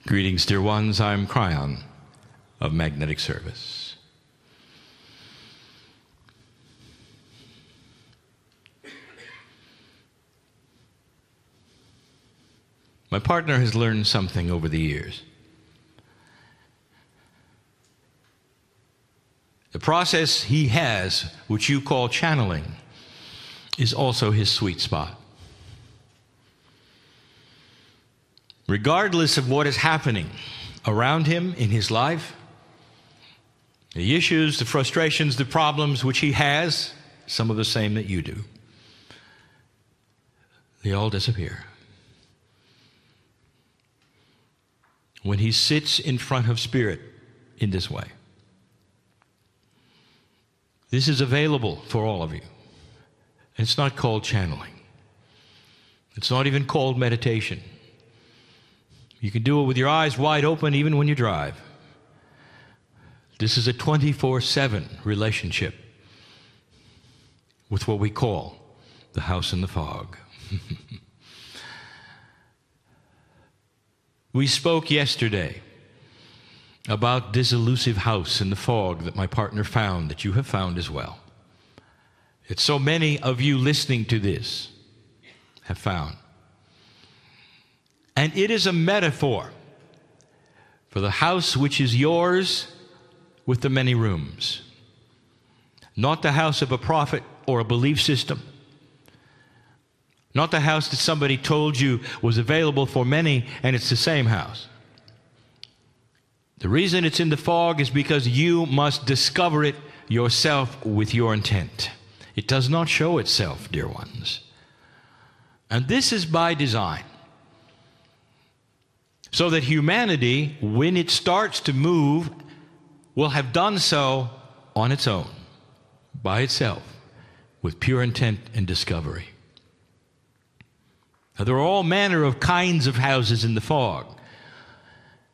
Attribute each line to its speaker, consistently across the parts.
Speaker 1: Greetings, dear ones. I'm Kryon of Magnetic Service. My partner has learned something over the years. The process he has, which you call channeling, is also his sweet spot. Regardless of what is happening around him in his life, the issues, the frustrations, the problems which he has, some of the same that you do, they all disappear when he sits in front of Spirit in this way. This is available for all of you. It's not called channeling. It's not even called meditation. You can do it with your eyes wide open even when you drive. This is a 24/7 relationship with what we call the house in the fog. We spoke yesterday about this elusive house in the fog that my partner found, that you have found as well. That so many of you listening to this have found. And it is a metaphor for the house which is yours with the many rooms. Not the house of a prophet or a belief system. Not the house that somebody told you was available for many and it's the same house. The reason it's in the fog is because you must discover it yourself with your intent. It does not show itself, dear ones. And this is by design. So that humanity, when it starts to move, will have done so on its own, by itself, with pure intent and discovery. Now, there are all manner of kinds of houses in the fog.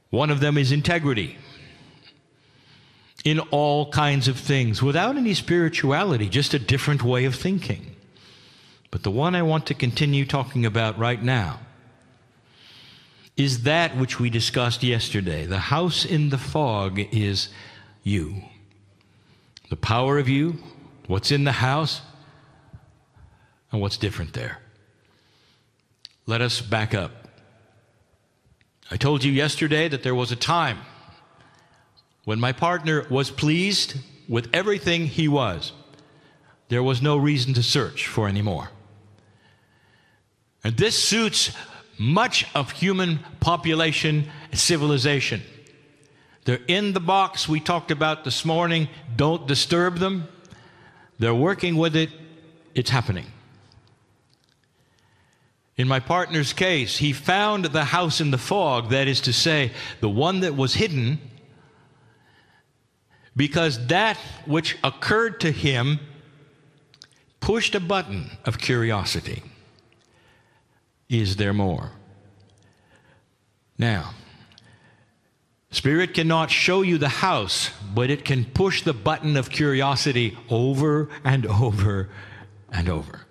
Speaker 1: One of them is integrity in all kinds of things, without any spirituality, just a different way of thinking. But the one I want to continue talking about right now is that which we discussed yesterday. The house in the fog is you. The power of you, what's in the house, and what's different there. Let us back up. I told you yesterday that there was a time when my partner was pleased with everything he was. There was no reason to search for any more. And this suits much of human population and civilization. They're in the box we talked about this morning. Don't disturb them. They're working with it. It's happening. In my partner's case, he found the house in the fog, that is to say, the one that was hidden, because that which occurred to him pushed a button of curiosity. Is there more? Now, Spirit cannot show you the house, but it can push the button of curiosity over and over and over.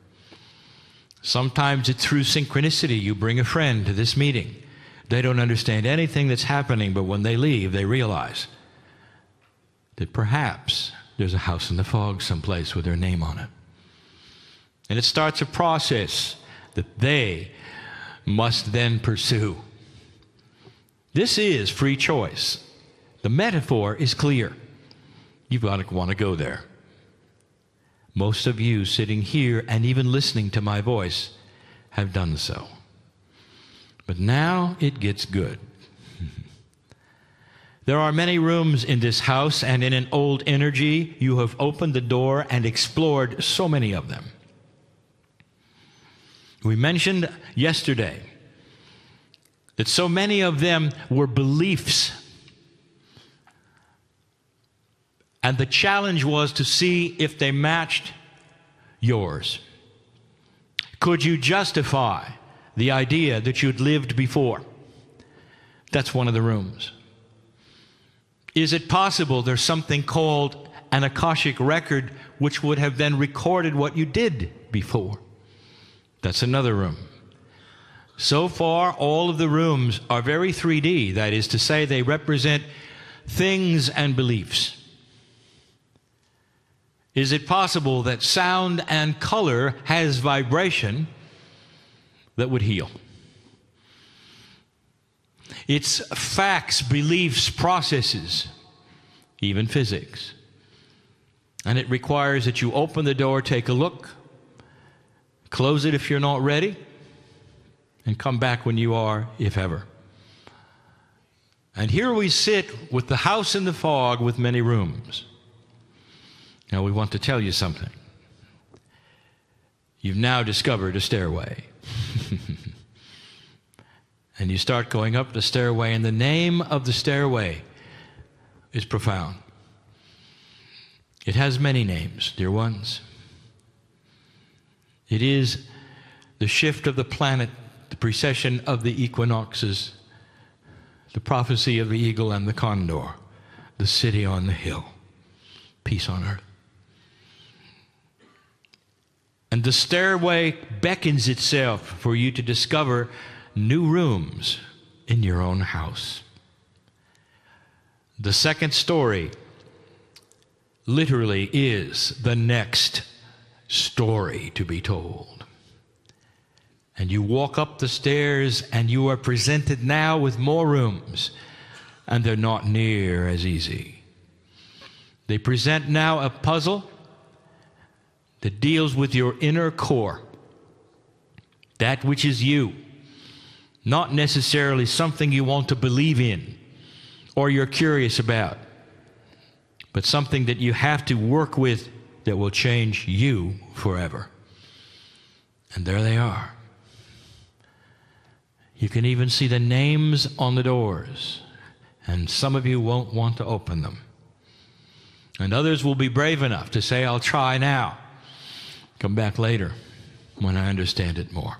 Speaker 1: Sometimes it's through synchronicity. You bring a friend to this meeting. They don't understand anything that's happening, but when they leave, they realize that perhaps there's a house in the fog someplace with their name on it. And it starts a process that they must then pursue. This is free choice. The metaphor is clear. You've got to want to go there. Most of you sitting here and even listening to my voice have done so. But now it gets good. There are many rooms in this house, and in an old energy, you have opened the door and explored so many of them. We mentioned yesterday that so many of them were beliefs. And the challenge was to see if they matched yours. Could you justify the idea that you'd lived before? That's one of the rooms. Is it possible there's something called an Akashic record which would have then recorded what you did before? That's another room. So far, all of the rooms are very 3D. That is to say, they represent things and beliefs. Is it possible that sound and color has vibration that would heal? It's facts, beliefs, processes, even physics. And it requires that you open the door, take a look, close it if you're not ready, and come back when you are, if ever. And here we sit with the house in the fog with many rooms. Now we want to tell you something. You've now discovered a stairway. And you start going up the stairway, and the name of the stairway is profound. It has many names, dear ones. It is the shift of the planet, the precession of the equinoxes, the prophecy of the eagle and the condor, the city on the hill, peace on earth. And the stairway beckons itself for you to discover new rooms in your own house. The second story literally is the next story to be told. And you walk up the stairs and you are presented now with more rooms, and they're not near as easy. They present now a puzzle that deals with your inner core, that which is you, not necessarily something you want to believe in or you're curious about, but something that you have to work with that will change you forever. And there they are. You can even see the names on the doors, and some of you won't want to open them. And others will be brave enough to say, I'll try now. Come back later when I understand it more.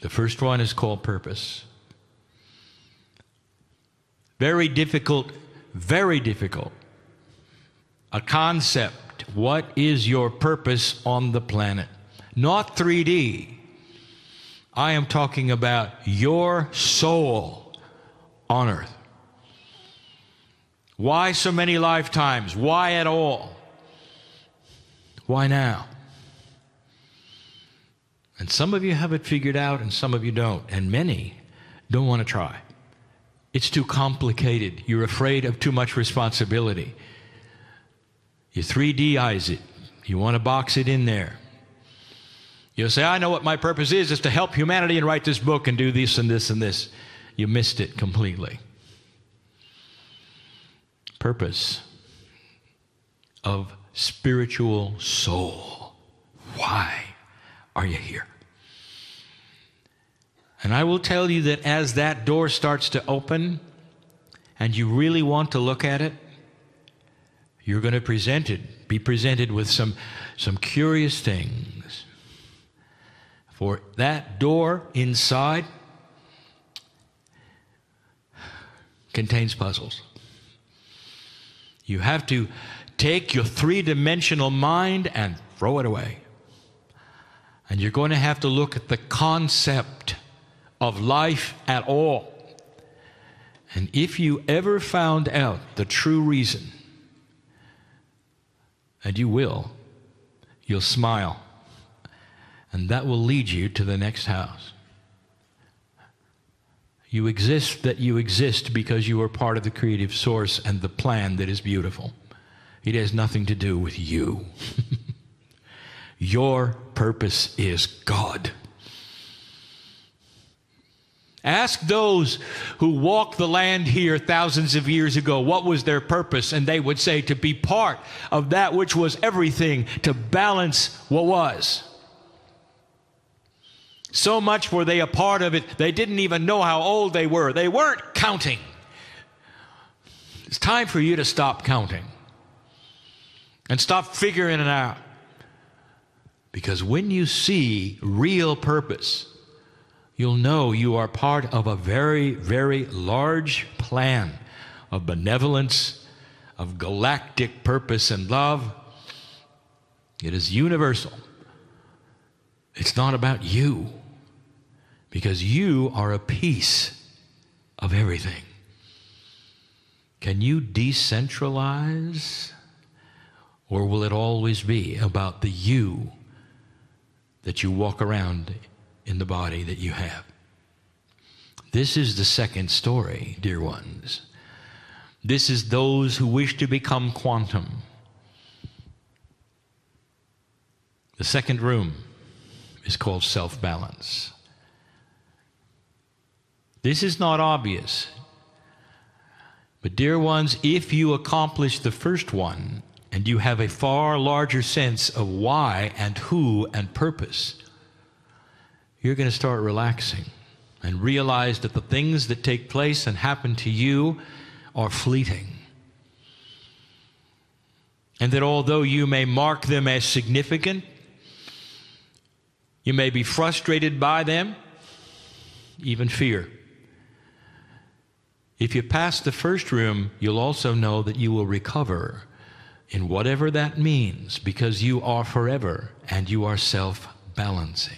Speaker 1: The first one is called purpose. Very difficult, very difficult. A concept. What is your purpose on the planet? Not 3D. I am talking about your soul on earth. Why so many lifetimes? Why at all? Why now? And some of you have it figured out and some of you don't. And many don't want to try. It's too complicated. You're afraid of too much responsibility. You 3Dize it. You want to box it in there. You'll say, I know what my purpose is to help humanity and write this book and do this and this and this. You missed it completely. Purpose of spiritual soul. Why are you here? And I will tell you that as that door starts to open and you really want to look at it, you're going to be presented with some curious things. For that door inside contains puzzles. You have to take your three-dimensional mind and throw it away. And you're going to have to look at the concept of life at all. And if you ever found out the true reason, and you will, you'll smile. And that will lead you to the next house. You exist because you are part of the creative source and the plan that is beautiful. It has nothing to do with you. Your purpose is God. Ask those who walked the land here thousands of years ago, what was their purpose? And they would say, to be part of that which was everything, to balance what was. So much were they a part of it, they didn't even know how old they were. They weren't counting. It's time for you to stop counting and stop figuring it out. Because when you see real purpose, you'll know you are part of a very, very large plan of benevolence, of galactic purpose and love. It is universal. It's not about you. because you are a piece of everything. Can you decentralize, or will it always be about the you that you walk around in the body that you have? This is the second story, dear ones. This is those who wish to become quantum. The second room is called self-balance. This is not obvious. But dear ones, if you accomplish the first one, and you have a far larger sense of why and who and purpose, you're going to start relaxing and realize that the things that take place and happen to you are fleeting. And that although you may mark them as significant, you may be frustrated by them, even fear. If you pass the first room, you'll also know that you will recover in whatever that means, because you are forever and you are self-balancing.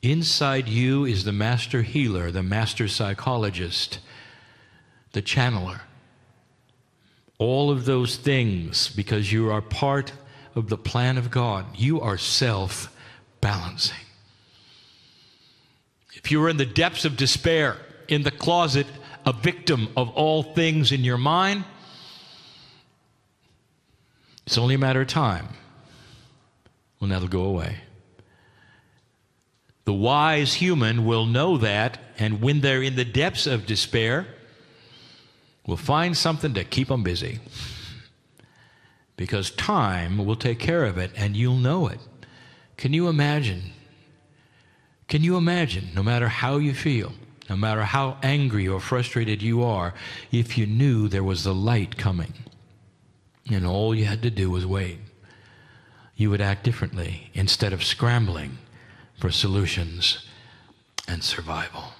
Speaker 1: Inside you is the master healer, the master psychologist, the channeler. All of those things, because you are part of the plan of God. You are self-balancing. If you were in the depths of despair, in the closet, a victim of all things in your mind, it's only a matter of time when that'll go away. The wise human will know that, and when they're in the depths of despair, will find something to keep them busy. Because time will take care of it, and you'll know it. Can you imagine? Can you imagine, no matter how you feel, no matter how angry or frustrated you are, if you knew there was the light coming, and all you had to do was wait, you would act differently instead of scrambling for solutions and survival.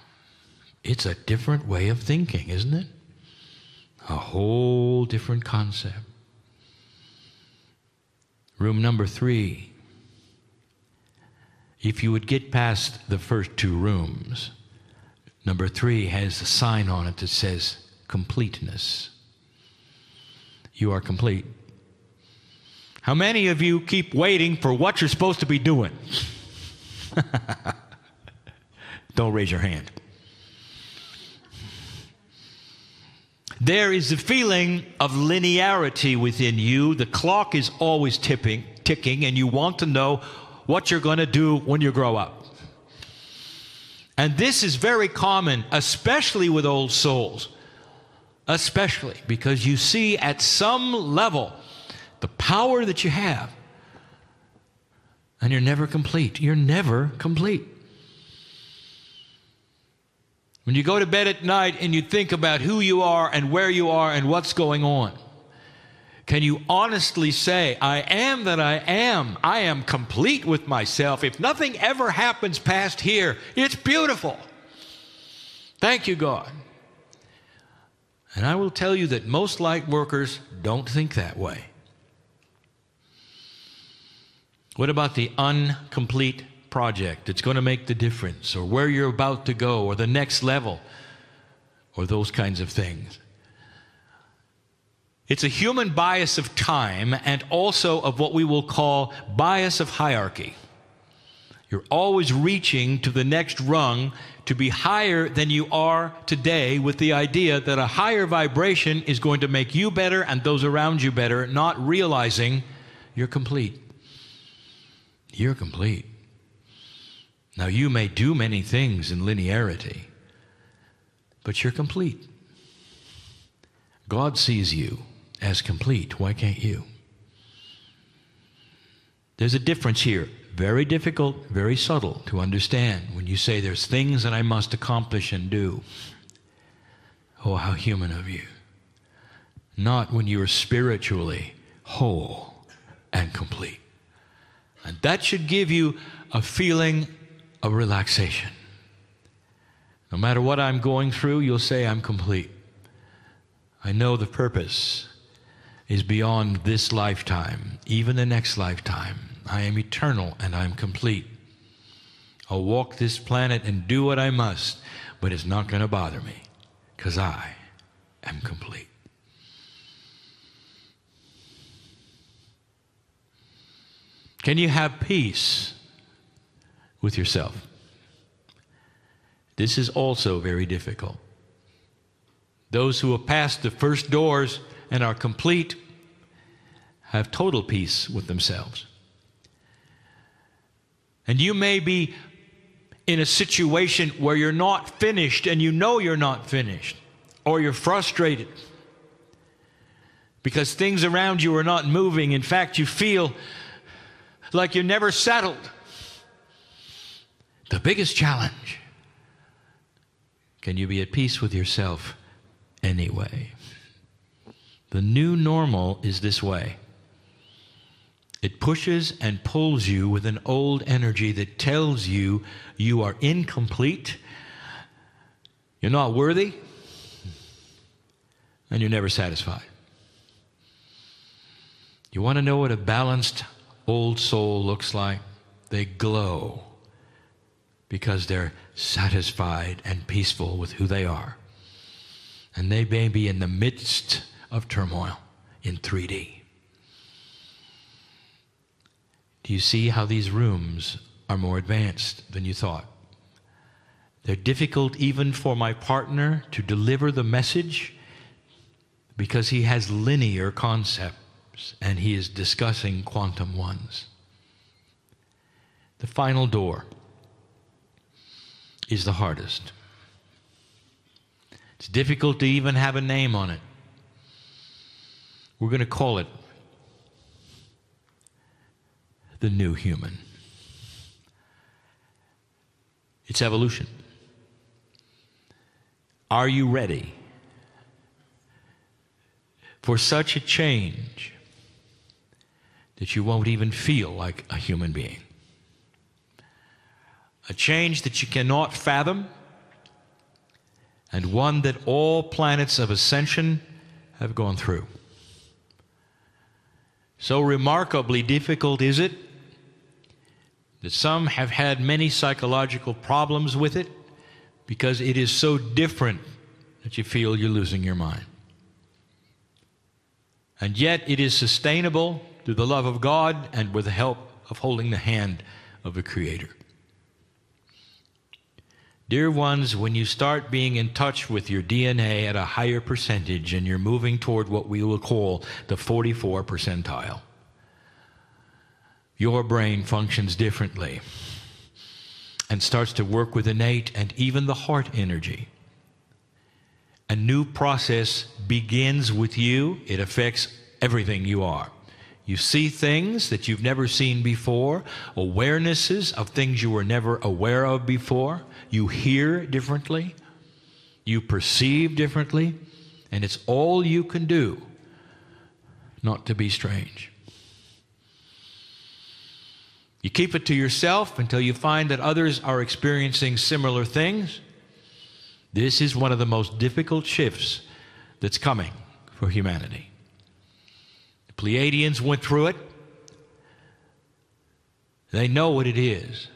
Speaker 1: It's a different way of thinking, isn't it? A whole different concept. Room number 3. If you would get past the first 2 rooms, number 3 has a sign on it that says completeness. You are complete. How many of you keep waiting for what you're supposed to be doing? Don't raise your hand. There is a feeling of linearity within you. The clock is always ticking, and you want to know what you're going to do when you grow up. And this is very common, especially with old souls. Especially because you see at some level the power that you have, and you're never complete. You're never complete. When you go to bed at night and you think about who you are and where you are and what's going on, can you honestly say, I am that I am. I am complete with myself. If nothing ever happens past here, it's beautiful. Thank you, God. And I will tell you that most light workers don't think that way. What about the incomplete project that's going to make the difference, or where you're about to go, or the next level, or those kinds of things? It's a human bias of time, and also of what we will call bias of hierarchy. You're always reaching to the next rung to be higher than you are today, with the idea that a higher vibration is going to make you better and those around you better, not realizing you're complete. You're complete. Now, you may do many things in linearity, but you're complete. God sees you as complete. Why can't you? There's a difference here. Very difficult, very subtle to understand when you say there's things that I must accomplish and do. Oh, how human of you. Not when you're spiritually whole and complete. And that should give you a feeling of relaxation. No matter what I'm going through, you'll say, I'm complete. I know the purpose is beyond this lifetime, even the next lifetime. I am eternal and I'm complete. I'll walk this planet and do what I must, but it's not going to bother me because I am complete. Can you have peace with yourself? This is also very difficult. Those who have passed the first doors and are complete have total peace with themselves. And you may be in a situation where you're not finished and you know you're not finished, or you're frustrated because things around you are not moving. In fact, you feel like you're never settled. The biggest challenge: can you be at peace with yourself anyway? The new normal is this way. It pushes and pulls you with an old energy that tells you you are incomplete, you're not worthy, and you're never satisfied. You want to know what a balanced old soul looks like? They glow because they're satisfied and peaceful with who they are. And they may be in the midst of turmoil in 3D. Do you see how these rooms are more advanced than you thought? They're difficult even for my partner to deliver the message because he has linear concepts and he is discussing quantum ones. The final door is the hardest. It's difficult to even have a name on it. We're going to call it the new human. It's evolution. Are you ready for such a change that you won't even feel like a human being? A change that you cannot fathom, and one that all planets of ascension have gone through. So remarkably difficult is it that some have had many psychological problems with it because it is so different that you feel you're losing your mind. And yet it is sustainable through the love of God and with the help of holding the hand of a Creator. Dear ones, when you start being in touch with your DNA at a higher percentage and you're moving toward what we will call the 44 percentile, your brain functions differently and starts to work with innate and even the heart energy. A new process begins with you. It affects everything you are. You see things that you've never seen before, awarenesses of things you were never aware of before. You hear differently, you perceive differently, and it's all you can do not to be strange. You keep it to yourself until you find that others are experiencing similar things. This is one of the most difficult shifts that's coming for humanity. The Pleiadians went through it. They know what it is.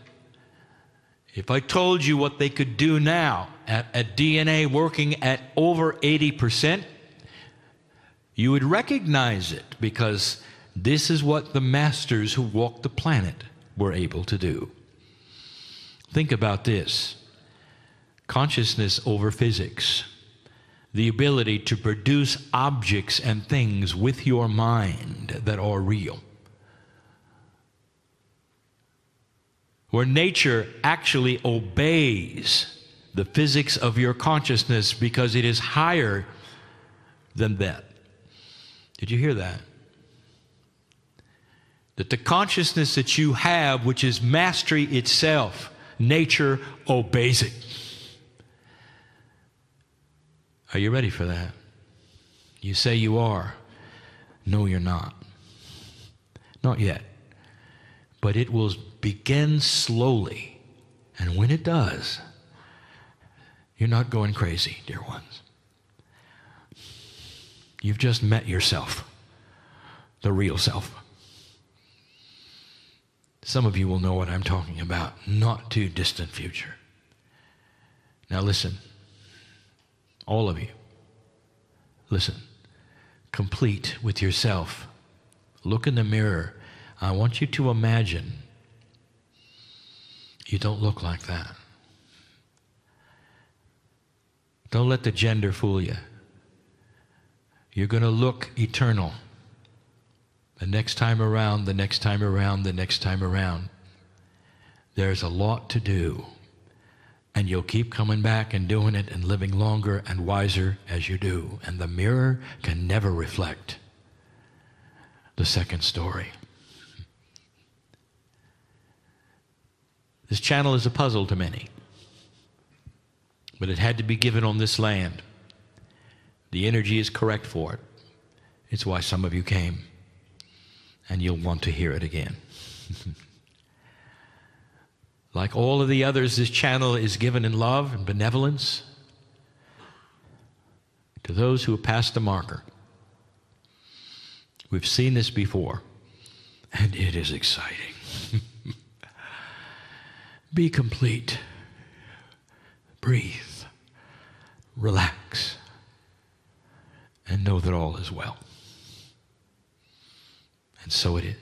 Speaker 1: If I told you what they could do now at DNA working at over 80%, you would recognize it because this is what the masters who walked the planet were able to do. Think about this. Consciousness over physics. The ability to produce objects and things with your mind that are real. Where nature actually obeys the physics of your consciousness because it is higher than that. Did you hear that? That the consciousness that you have, which is mastery itself, nature obeys it. Are you ready for that? You say you are. No, you're not. Not yet. But it will begin slowly. And when it does, you're not going crazy, dear ones. You've just met yourself, the real self. Some of you will know what I'm talking about. Not too distant future. Now listen. All of you. Listen. Complete with yourself. Look in the mirror. I want you to imagine you don't look like that. Don't let the gender fool you. You're going to look eternal. The next time around, the next time around, the next time around. There's a lot to do. And you'll keep coming back and doing it and living longer and wiser as you do. And the mirror can never reflect the second story. This channel is a puzzle to many. But it had to be given on this land. The energy is correct for it. It's why some of you came. And you'll want to hear it again. Like all of the others, this channel is given in love and benevolence to those who have passed the marker. We've seen this before, and it is exciting. Be complete. Breathe. Relax. And know that all is well. And so it is.